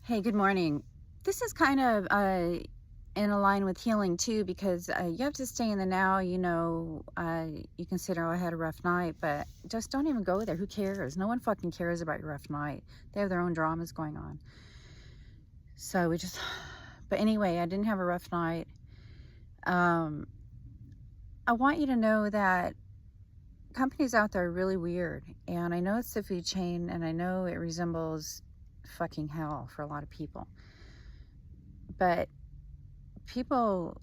Hey, good morning. This is kind of in a line with healing too, because you have to stay in the now. You consider, oh, I had a rough night, but just don't even go there. Who cares? No one fucking cares about your rough night. They have their own dramas going on. So but anyway, I didn't have a rough night. Um, I want you to know that companies out there are really weird. And I know it's the food chain, and I know it resembles fucking hell for a lot of people. But people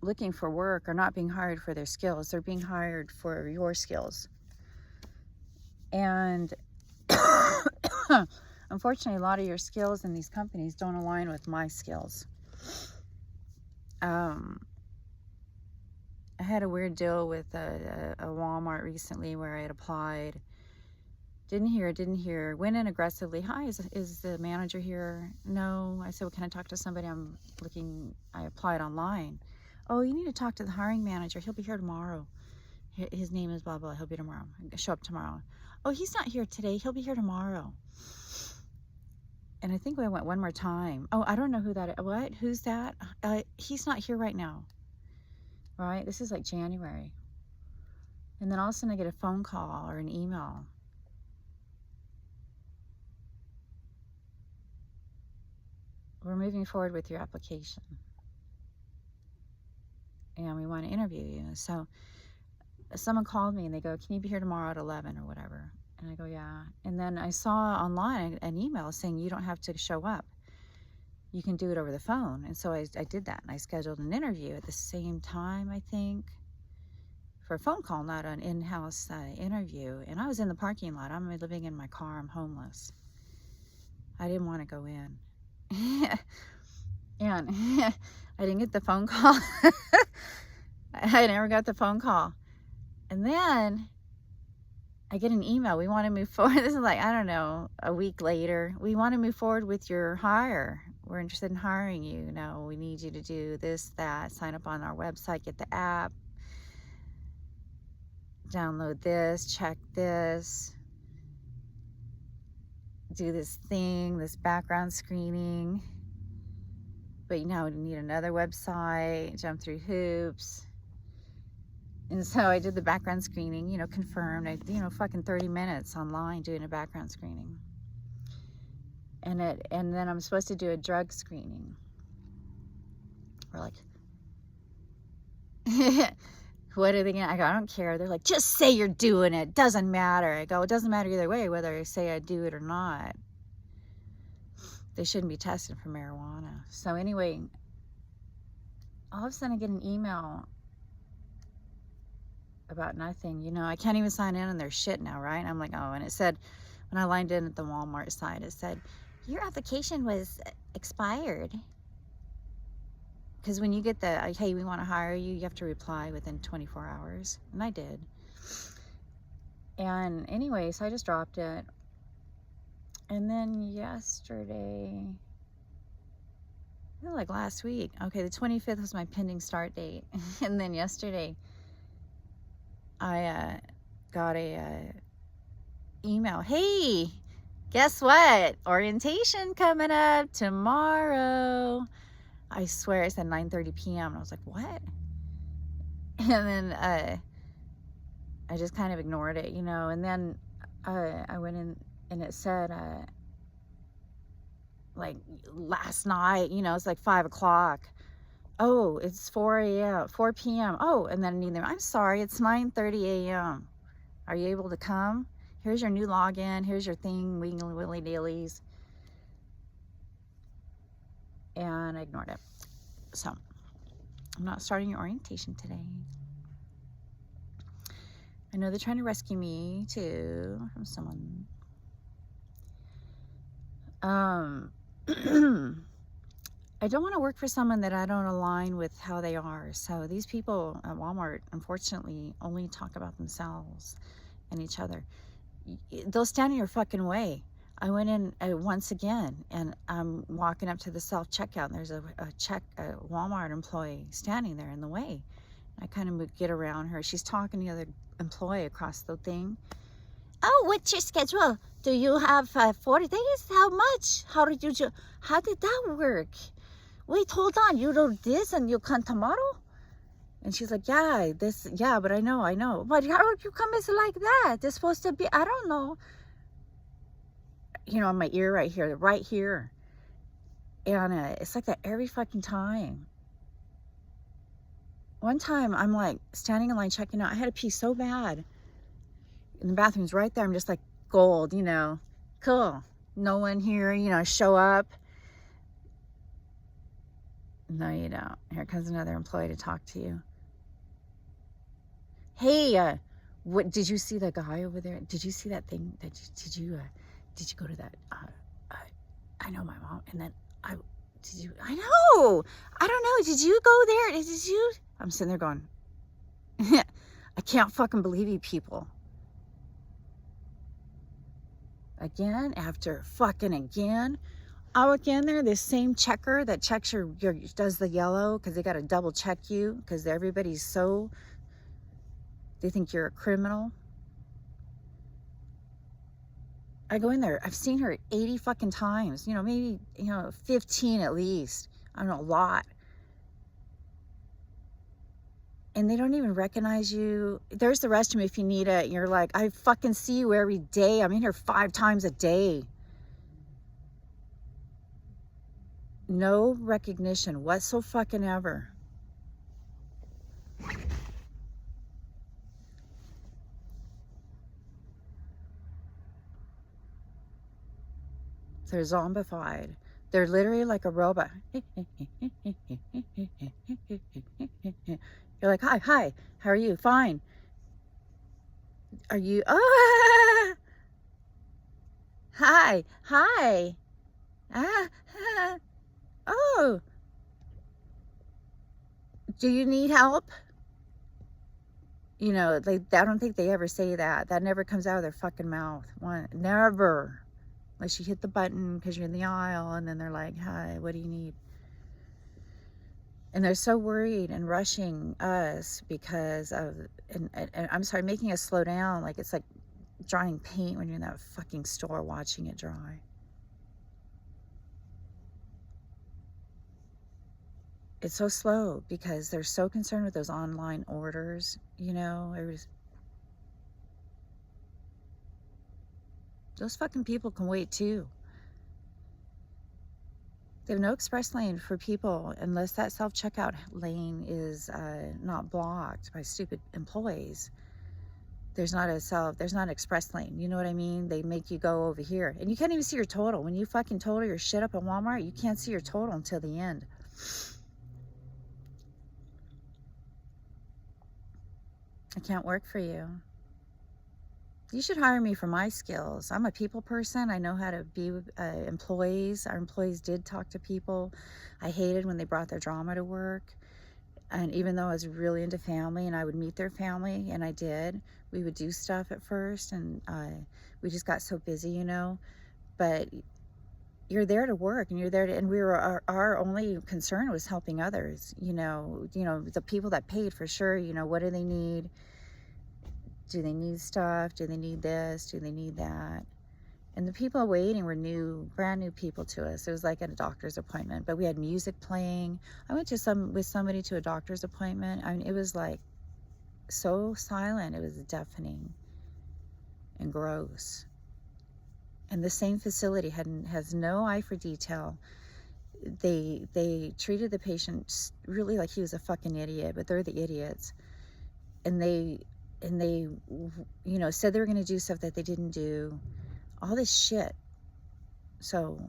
looking for work are not being hired for their skills. They're being hired for your skills. And unfortunately, a lot of your skills in these companies don't align with my skills. I had a weird deal with a Walmart recently where I had applied. Didn't hear. Went in aggressively. Hi, is the manager here? No. I said, well, can I talk to somebody? I applied online. Oh, you need to talk to the hiring manager. He'll be here tomorrow. His name is blah, blah. He'll be tomorrow. Show up tomorrow. Oh, he's not here today. He'll be here tomorrow. And I think I went one more time. Oh, I don't know who that is. What? Who's that? He's not here right now. Right? This is like January. And then all of a sudden I get a phone call or an email. We're moving forward with your application. And we want to interview you. So someone called me and they go, can you be here tomorrow at 11 or whatever? And I go, yeah. And then I saw online an email saying you don't have to show up. You can do it over the phone. And so I did that. And I scheduled an interview at the same time, I think, for a phone call, not an in-house interview. And I was in the parking lot. I'm living in my car. I'm homeless. I didn't want to go in. And I didn't get the phone call. I never got the phone call. And then I get an email. We want to move forward. This is like, I don't know, a week later. We want to move forward with your hire. We're interested in hiring you. No, we need you to do this, that, sign up on our website, get the app, download this, check this, do this thing, this background screening. But now we need another website, jump through hoops. And so I did the background screening, confirmed. Fucking 30 minutes online doing a background screening. And then I'm supposed to do a drug screening. We're like, what are they gonna? I go, I don't care. They're like, just say you're doing it. Doesn't matter. I go, it doesn't matter either way, whether I say I do it or not. They shouldn't be tested for marijuana. So anyway, all of a sudden I get an email about nothing. I can't even sign in on their shit now, right? I'm like, oh, and it said, when I lined in at the Walmart side, it said, your application was expired. Because when you get the, hey, we want to hire you, you have to reply within 24 hours. And I did. And anyway, so I just dropped it. And then yesterday, like last week, okay, the 25th was my pending start date. And then yesterday, I got a email. Hey, guess what? Orientation coming up tomorrow. I swear it said 9:30 p.m. And I was like, what? And then I just kind of ignored it, And then I went in and it said, like last night, it's like 5 o'clock. Oh, it's 4 p.m. Oh, and then I'm sorry, it's 9:30 a.m. Are you able to come? Here's your new login. Here's your thing, willy dillies. And I ignored it. So I'm not starting your orientation today. I know they're trying to rescue me too from someone. I don't want to work for someone that I don't align with how they are. So these people at Walmart, unfortunately, only talk about themselves and each other. They'll stand in your fucking way. I went in once again, and I'm walking up to the self-checkout, and there's a Walmart employee standing there in the way. I kind of get around her. She's talking to the other employee across the thing, Oh, what's your schedule? Do you have 40 days? How much? How did that work? Wait, hold on. You do this and you come tomorrow? And she's like, yeah, but I know. But how would you come as like that? It's supposed to be, I don't know. You know, on my ear right here. And it's like that every fucking time. One time I'm like standing in line checking out. I had to pee so bad. And the bathroom's right there. I'm just like, gold, you know. Cool. No one here, you know, show up. No, you don't. Here comes another employee to talk to you. Hey, what did you see the guy over there? Did you see that thing? Did you go to that? I know my mom. And then I know. I don't know. Did you go there? Did you? I'm sitting there going, I can't fucking believe you people. Again, after fucking again. I walk in there, this same checker that checks your does the yellow, because they got to double check you, because everybody's so, they think you're a criminal. I go in there, I've seen her 80 fucking times, you know, maybe, you know, 15 at least. I don't know, a lot. And they don't even recognize you. There's the restroom if you need it. You're like, I fucking see you every day. I'm in here 5 times a day. No recognition whatsoever. They're zombified. They're literally like a robot. You're like, hi, how are you? Fine. Are you, hi. Oh, do you need help? You know, I don't think they ever say that. That never comes out of their fucking mouth. Never. Unless you hit the button because you're in the aisle, and then they're like, hi, what do you need? And they're so worried and rushing us because of, and I'm sorry, making us slow down. Like it's like drying paint when you're in that fucking store watching it dry. It's so slow because they're so concerned with those online orders, you know. Those fucking people can wait too. They have no express lane for people unless that self-checkout lane is not blocked by stupid employees. There's not an express lane. You know what I mean? They make you go over here. And you can't even see your total. When you fucking total your shit up at Walmart, you can't see your total until the end. I can't work for you. You should hire me for my skills. I'm a people person. I know how to be with employees. Our employees did talk to people. I hated when they brought their drama to work. And even though I was really into family and I would meet their family, and I did, we would do stuff at first, and we just got so busy, you know. But you're there to work, and you're there to, and we were, our only concern was helping others, you know, the people that paid for sure, you know, what do they need? Do they need stuff? Do they need this? Do they need that? And the people waiting were brand new people to us. It was like at a doctor's appointment, but we had music playing. I went with somebody to a doctor's appointment. I mean, it was like so silent. It was deafening and gross. And the same facility has no eye for detail. They treated the patient really like he was a fucking idiot, but they're the idiots. And they you know, said they were going to do stuff that they didn't do. All this shit. So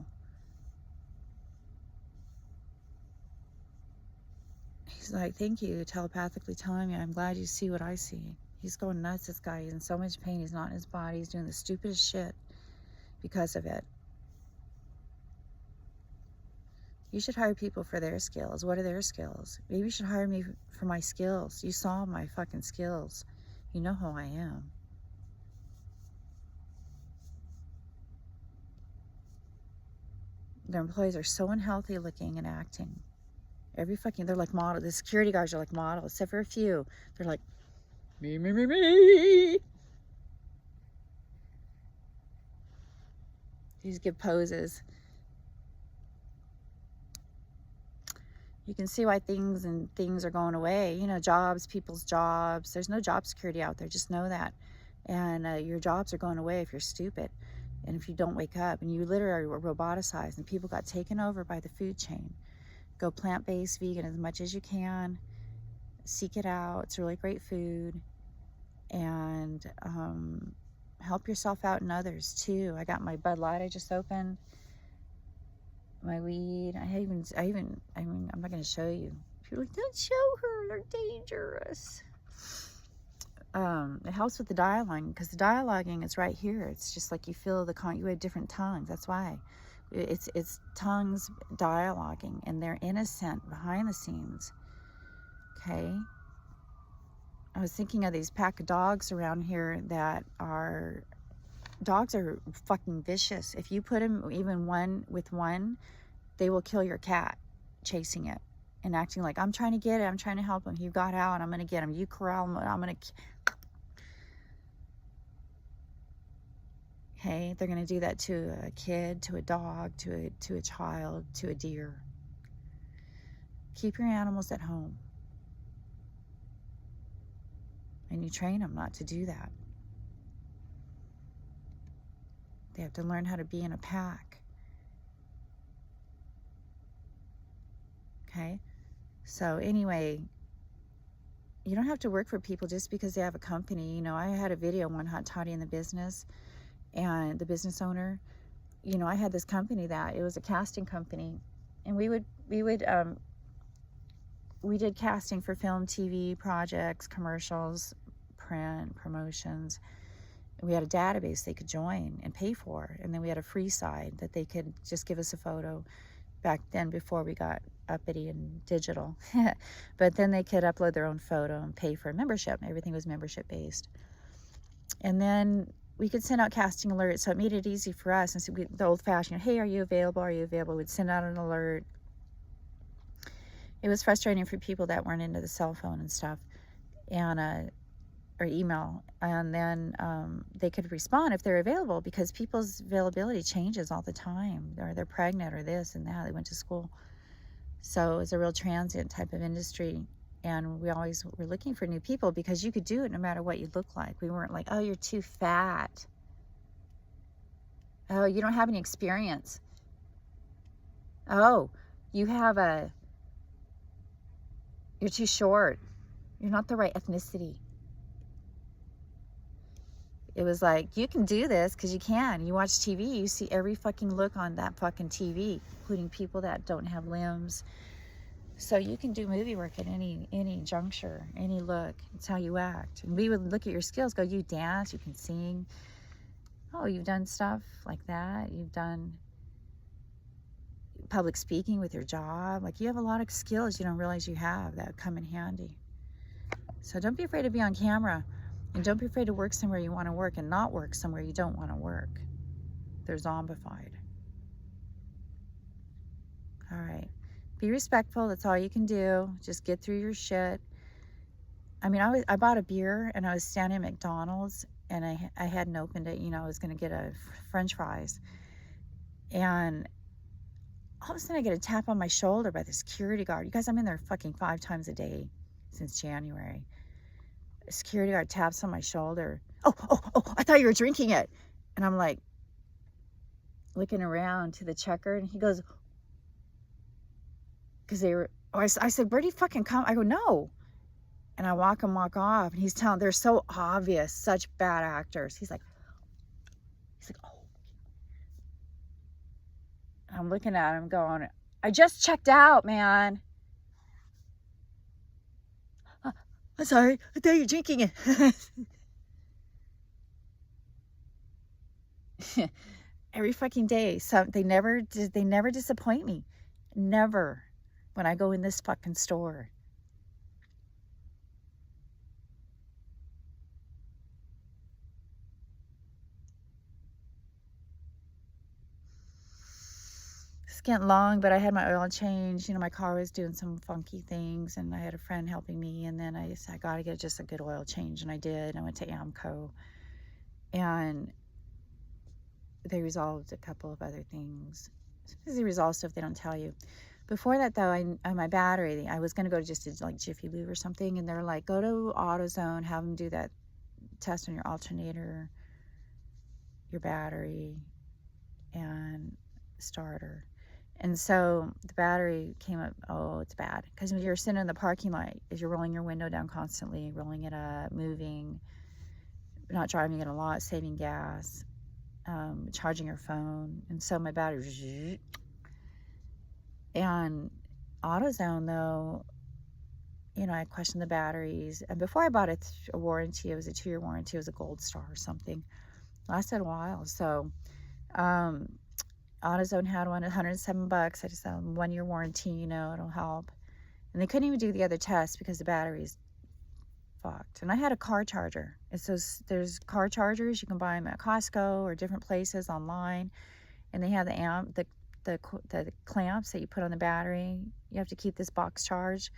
he's like, thank you, telepathically telling me, I'm glad you see what I see. He's going nuts, this guy. He's in so much pain. He's not in his body. He's doing the stupidest shit because of it. You should hire people for their skills. What are their skills? Maybe you should hire me for my skills. You saw my fucking skills. You know who I am. Their employees are so unhealthy looking and acting. They're like model. The security guards are like model, except for a few. They're like, me. These give poses. You can see why things are going away. You know, jobs, people's jobs. There's no job security out there. Just know that. And your jobs are going away if you're stupid and if you don't wake up. And you literally were roboticized and people got taken over by the food chain. Go plant-based, vegan as much as you can. Seek it out. It's really great food. And help yourself out and others too. I got my Bud Light I just opened. My weed. I mean, I'm not going to show you. People are like, don't show her, they're dangerous. It helps with the dialoguing, because the dialoguing is right here. It's just like you feel you have different tongues. That's why. It's tongues dialoguing, and they're innocent behind the scenes. Okay? I was thinking of these pack of dogs around here dogs are fucking vicious. If you put them even one with one, they will kill your cat chasing it and acting like, I'm trying to get it, I'm trying to help him. He got out, I'm going to get him. You corral him, I'm going to... Okay, they're going to do that to a kid, to a dog, to a child, to a deer. Keep your animals at home. And you train them not to do that. They have to learn how to be in a pack. Okay? So anyway, you don't have to work for people just because they have a company. You know, I had a video on One Hot Toddy in the business, and the business owner, you know, I had this company it was a casting company, and we did casting for film, TV projects, commercials, print, promotions. We had a database they could join and pay for, and then we had a free side that they could just give us a photo back then before we got uppity and digital. But then they could upload their own photo and pay for a membership. Everything was membership based. And then we could send out casting alerts, so it made it easy for us. And so the old fashioned, hey, are you available? Are you available? We'd send out an alert. It was frustrating for people that weren't into the cell phone and stuff, and or email, and then they could respond if they're available, because people's availability changes all the time, or they're pregnant or this and that, they went to school. So it's a real transient type of industry, and we always were looking for new people, because you could do it no matter what you look like. We weren't like, oh, you're too fat, oh, you don't have any experience, oh, you're too short, you're not the right ethnicity. It was like, you can do this because you can. You watch TV, you see every fucking look on that fucking TV, including people that don't have limbs. So you can do movie work at any juncture, any look. It's how you act. And we would look at your skills, go, you dance, you can sing. Oh, you've done stuff like that. You've done public speaking with your job. Like, you have a lot of skills you don't realize you have that come in handy. So don't be afraid to be on camera. And don't be afraid to work somewhere you want to work and not work somewhere you don't want to work. They're zombified. All right. Be respectful. That's all you can do. Just get through your shit. I mean, I bought a beer, and I was standing at McDonald's, and I hadn't opened it. You know, I was going to get a French fries. And all of a sudden I get a tap on my shoulder by the security guard. You guys, I'm in there fucking 5 times a day since January. A security guard taps on my shoulder. Oh, I thought you were drinking it. And I'm like, looking around to the checker, and he goes, because they were, I said, where'd he fucking come? I go, no. And I walk off, and he's telling, they're so obvious, such bad actors. He's like, oh. And I'm looking at him going, I just checked out, man. I'm sorry, I thought you were drinking it. Every fucking day. So they never disappoint me. Never. When I go in this fucking store. It's getting long, but I had my oil change. You know, my car was doing some funky things, and I had a friend helping me, and then I said, I gotta get just a good oil change, and I did. I went to Amco, and they resolved a couple of other things. Sometimes they resolve stuff they don't tell you. Before that, though, my battery, I was going to go to just to like Jiffy Lube or something, and they're like, go to AutoZone, have them do that test on your alternator, your battery, and starter. And so the battery came up, oh, it's bad. Because when you're sitting in the parking lot, if you're rolling your window down constantly, rolling it up, moving, not driving it a lot, saving gas, charging your phone. And so my battery, and AutoZone, though, I questioned the batteries. And before I bought a warranty, it was a 2-year warranty. It was a Gold Star or something. Lasted a while. So, AutoZone had one at $107. I just said 1-year warranty, it'll help. And they couldn't even do the other test because the battery's fucked. And I had a car charger. There's car chargers. You can buy them at Costco or different places online. And they have the clamps that you put on the battery. You have to keep this box charged.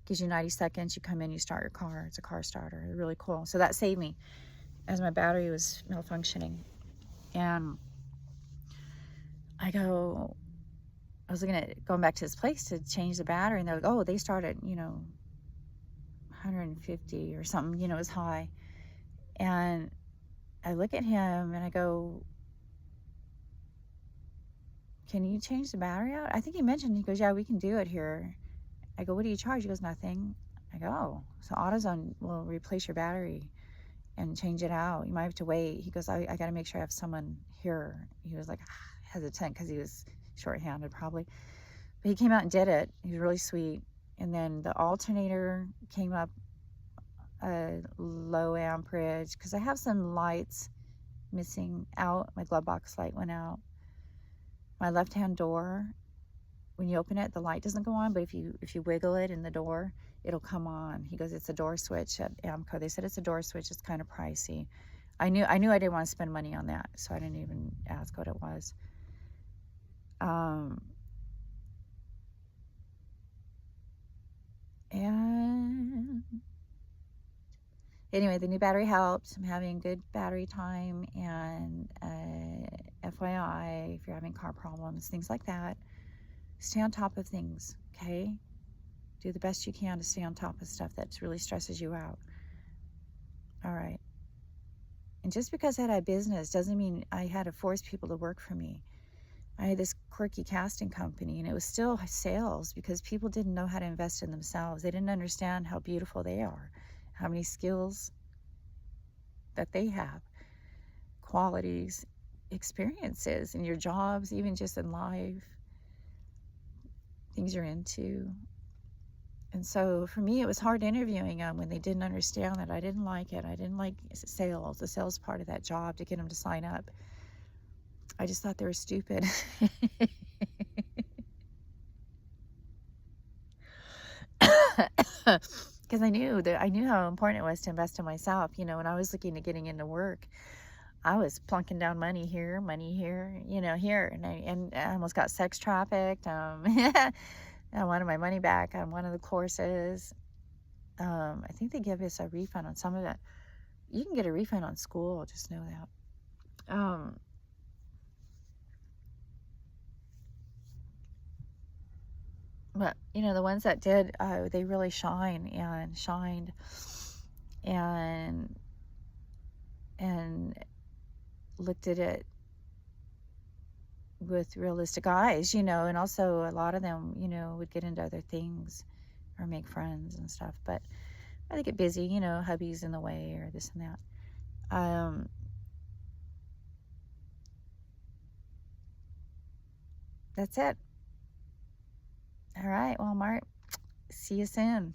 Gives you 90 seconds. You come in, you start your car. It's a car starter. It's really cool. So that saved me as my battery was malfunctioning. And I was going back to this place to change the battery, and they're like, oh, they start at 150 or something, it was high. And I look at him and I go, can you change the battery out? I think he mentioned, he goes, yeah, we can do it here. I go, what do you charge? He goes, nothing. I go, oh, so AutoZone will replace your battery and change it out. You might have to wait. He goes, I got to make sure I have someone here. He was like hesitant because he was shorthanded probably. But he came out and did it. He was really sweet. And then the alternator came up low amperage because I have some lights missing out. My glove box light went out. My left-hand door, when you open it, the light doesn't go on, but if you wiggle it in the door, it'll come on. He goes, it's a door switch at Amco. They said it's a door switch. It's kind of pricey. I knew I didn't want to spend money on that, so I didn't even ask what it was. And anyway, the new battery helped. I'm having good battery time, and FYI, if you're having car problems, things like that, stay on top of things, okay? Do the best you can to stay on top of stuff that really stresses you out. All right. And just because I had a business doesn't mean I had to force people to work for me. I had this quirky casting company, and it was still sales because people didn't know how to invest in themselves. They didn't understand how beautiful they are, how many skills that they have, qualities, experiences in your jobs, even just in life, things you're into. And so for me, it was hard interviewing them when they didn't understand that. I didn't like it. I didn't like sales, the sales part of that job, to get them to sign up. I just thought they were stupid. Because I knew how important it was to invest in myself. When I was looking at getting into work, I was plunking down money here, here, and I almost got sex trafficked. I wanted my money back on one of the courses. I think they give us a refund on some of it. You can get a refund on school, just know that. But the ones that did, they really shined and looked at it with realistic eyes, and also a lot of them, would get into other things or make friends and stuff. But they get busy, hubby's in the way or this and that. That's it. All right. Well, Mark, see you soon.